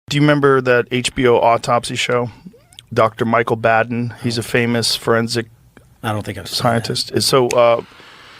Do you remember that HBO autopsy show? Dr. Michael Baden. He's a famous forensic I don't think I've seen scientist. So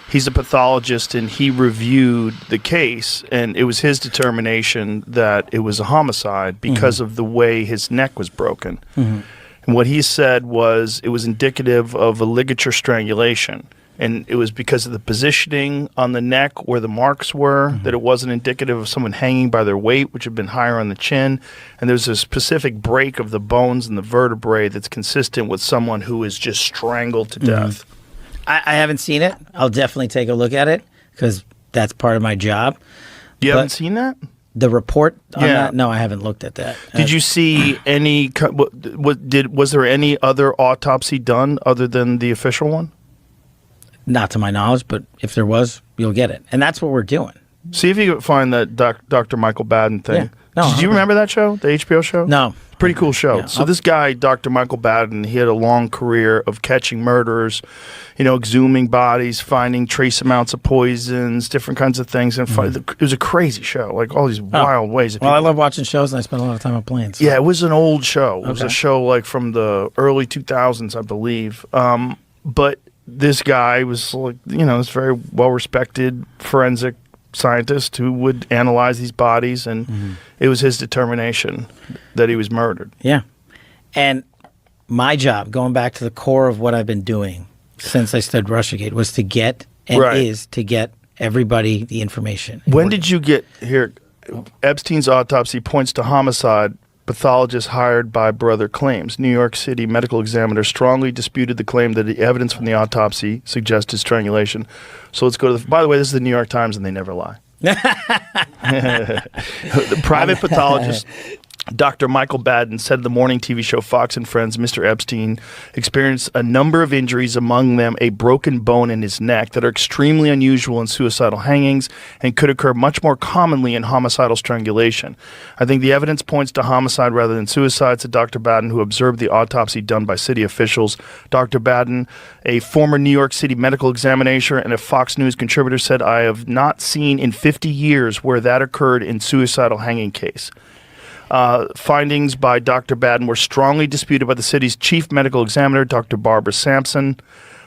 he's a pathologist, and he reviewed the case, and it was his determination that it was a homicide because of the way his neck was broken. And what he said was it was indicative of a ligature strangulation. And it was because of the positioning on the neck where the marks were, that it wasn't indicative of someone hanging by their weight, which had been higher on the chin. And there's a specific break of the bones and the vertebrae that's consistent with someone who is just strangled to death. I haven't seen it. I'll definitely take a look at it because that's part of my job. You haven't seen that? The report on that? No, I haven't looked at that. Did you see any, was there any other autopsy done other than the official one? Not to my knowledge, but if there was, you'll get it. And that's what we're doing. See if you can find that Dr. Michael Baden thing. Yeah. No, Did you remember that show, the HBO show? No. Pretty cool show. Yeah. So this guy, Dr. Michael Baden, he had a long career of catching murderers, exhuming bodies, finding trace amounts of poisons, different kinds of things. And it was a crazy show, like all these wild ways. Well, I love watching shows, and I spend a lot of time on planes. So. Yeah, it was an old show. It was a show like from the early 2000s, I believe. But this guy was like, this very well-respected forensic scientist who would analyze these bodies, and it was his determination that he was murdered. Yeah. And my job, going back to the core of what I've been doing since I studied Russiagate, was to get, and is to get everybody the information. When did you get here? Epstein's autopsy points to homicide. Pathologist hired by brother claims. New York City medical examiner strongly disputed the claim that the evidence from the autopsy suggested strangulation. So let's go to by the way, this is the New York Times, and they never lie. The private pathologist, Dr. Michael Baden, said in the morning TV show Fox and Friends, Mr. Epstein experienced a number of injuries, among them a broken bone in his neck, that are extremely unusual in suicidal hangings and could occur much more commonly in homicidal strangulation. I think the evidence points to homicide rather than suicide, said Dr. Baden, who observed the autopsy done by city officials. Dr. Baden, a former New York City medical examiner and a Fox News contributor, said, I have not seen in 50 years where that occurred in suicidal hanging case. Findings by Dr. Baden were strongly disputed by the city's chief medical examiner, Dr. Barbara Sampson,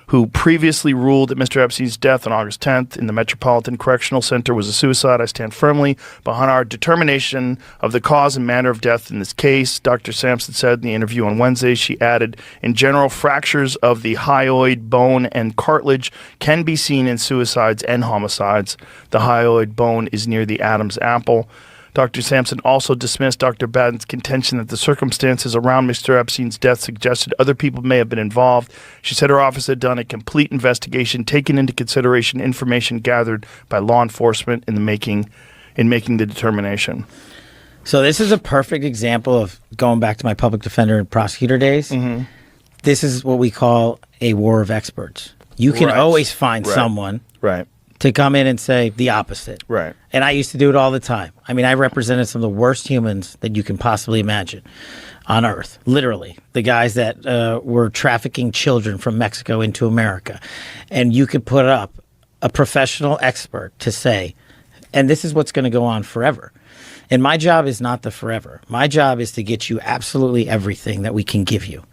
who previously ruled that Mr. Epstein's death on August 10th in the Metropolitan Correctional Center was a suicide. I stand firmly behind our determination of the cause and manner of death in this case, Dr. Sampson said in the interview on Wednesday. She added, in general, fractures of the hyoid bone and cartilage can be seen in suicides and homicides. The hyoid bone is near the Adam's apple. Dr. Sampson also dismissed Dr. Baden's contention that the circumstances around Mr. Epstein's death suggested other people may have been involved. She said her office had done a complete investigation, taking into consideration information gathered by law enforcement in making the determination. So this is a perfect example of going back to my public defender and prosecutor days. This is what we call a war of experts. You can always find someone to come in and say the opposite. Right. And I used to do it all the time. I mean, I represented some of the worst humans that you can possibly imagine on earth, literally. The guys that were trafficking children from Mexico into America. And you could put up a professional expert to say, and this is what's going to go on forever. And my job is not the forever. My job is to get you absolutely everything that we can give you.